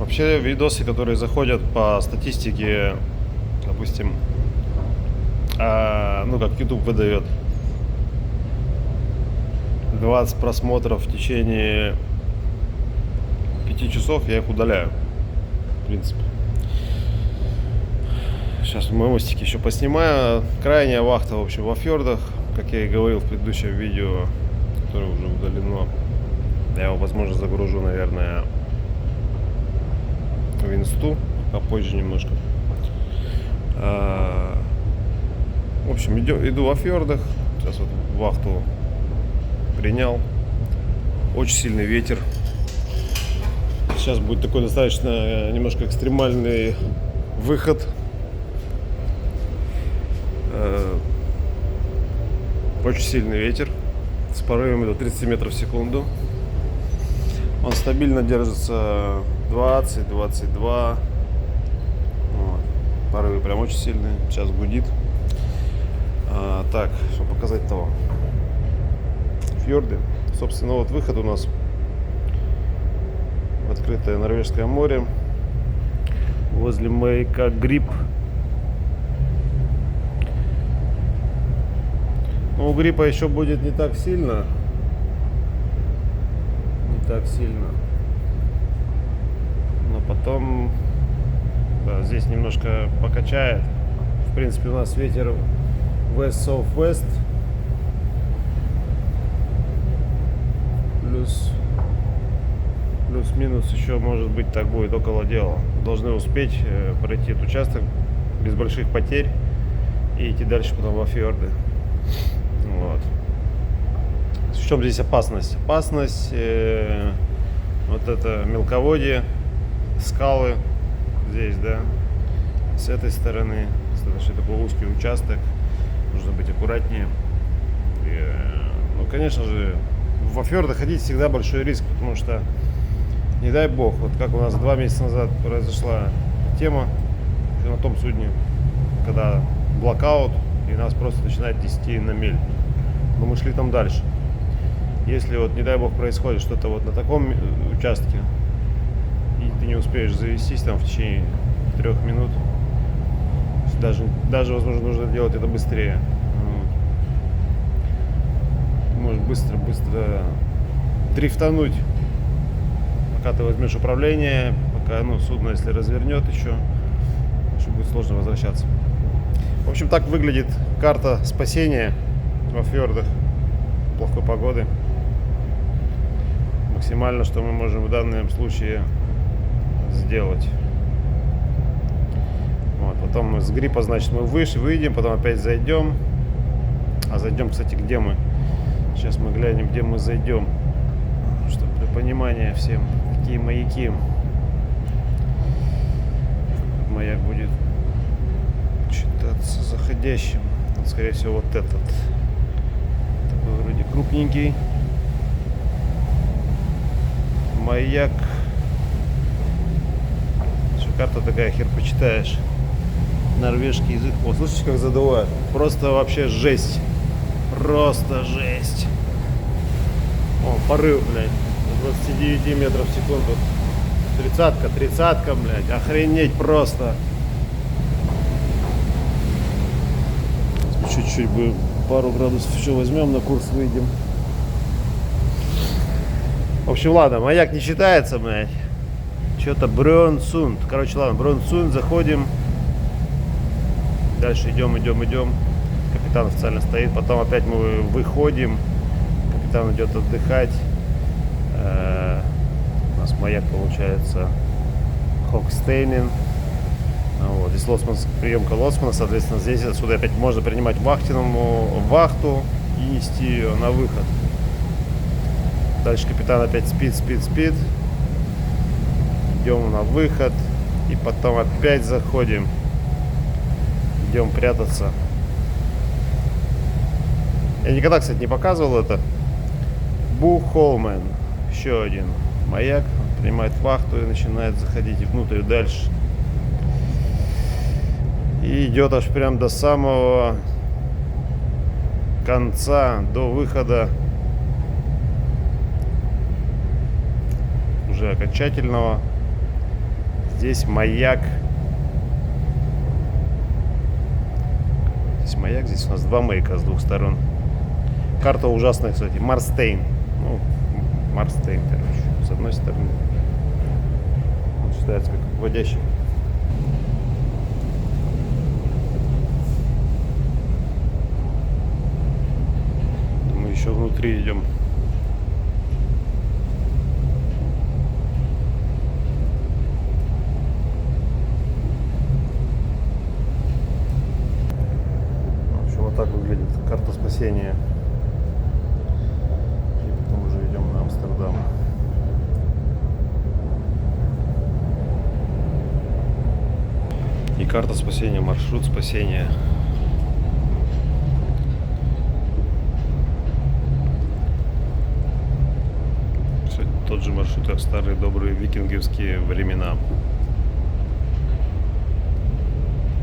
Вообще видосы, которые заходят по статистике, допустим, ну как YouTube выдает 20 просмотров в течение 5 часов, я их удаляю, в принципе. Сейчас мы мостики еще поснимаю. Крайняя вахта, в общем, во фьордах, как я и говорил в предыдущем видео, которое уже удалено. Я его, возможно, загружу, наверное, в инсту попозже немножко. В общем, иду во фьордах. Сейчас вот вахту принял. Очень сильный ветер. Сейчас будет такой достаточно немножко экстремальный выход. Очень сильный ветер с порывами до 30 метров в секунду. Он стабильно держится 20-22. Вот. Порывы прям очень сильные. Сейчас гудит. Так, что показать того. Фьорды. Собственно, вот выход у нас в открытое Норвежское море возле маяка Гриб. Ну, у Гриппа еще будет не так сильно. Но потом, да, здесь немножко покачает. В принципе, у нас ветер west-southwest. Плюс-минус еще, может быть, так будет около дела. Должны успеть пройти этот участок без больших потерь и идти дальше потом во фьорды. Вот. В чем здесь опасность? Опасность вот это мелководье, скалы здесь, да, с этой стороны, достаточно такой узкий участок, нужно быть аккуратнее. Ну, конечно же, во фьордах ходить всегда большой риск, потому что, не дай бог, вот как у нас 2 месяца назад произошла тема на том судне, когда блокаут, и нас просто начинает нести на мель. Но мы шли там дальше. Если вот, не дай бог, происходит что-то вот на таком участке, и ты не успеешь завестись там в течение 3 минут, даже возможно, нужно делать это быстрее. Можешь быстро дрифтануть, пока ты возьмешь управление, пока судно, если развернет еще, будет сложно возвращаться. В общем, так выглядит карта спасения во фьордах плохой погоды. Максимально, что мы можем в данном случае сделать. Вот, потом с Гриппа, значит, мы выйдем, потом опять зайдем. А зайдем, кстати, где мы? Сейчас мы глянем, где мы зайдем, чтобы для понимания всем, какие маяки. Маяк будет считаться заходящим. Вот, скорее всего, вот этот. Такой вроде крупненький. Маяк. Что, карта такая, хер почитаешь. Норвежский язык. Вот, слышите, как задувает? Просто вообще жесть. Просто жесть. О, порыв, блядь. До 29 метров в секунду. 30-ка, блядь. Охренеть просто. Чуть-чуть бы пару градусов еще возьмем, на курс выйдем. В общем, ладно, маяк не считается, блядь. Что-то Брёнсунд. Короче, ладно, Брёнсунд, заходим. Дальше идем. Капитан официально стоит. Потом опять мы выходим. Капитан идет отдыхать. У нас маяк получается Хокстейнен. Вот. Здесь приемка лоцмана, соответственно, здесь отсюда опять можно принимать вахтенному вахту и нести ее на выход. Дальше капитан опять спит. Идем на выход и потом опять заходим. Идем прятаться. Я никогда, кстати, не показывал это. Бухолмен. Еще один маяк. Он принимает вахту и начинает заходить внутрь дальше. И идет аж прям до самого конца, до выхода уже окончательного. Здесь маяк. Здесь маяк, здесь у нас два маяка с двух сторон. Карта ужасная, кстати. Марстейн. Ну, Марстейн, короче. С одной стороны. Он считается как вводящий. Мы еще внутри идем. В общем, вот так выглядит карта спасения. И потом уже идем на Амстердам. И карта спасения, маршрут спасения. Кстати, тот же маршрут, как в старые добрые викинговские времена.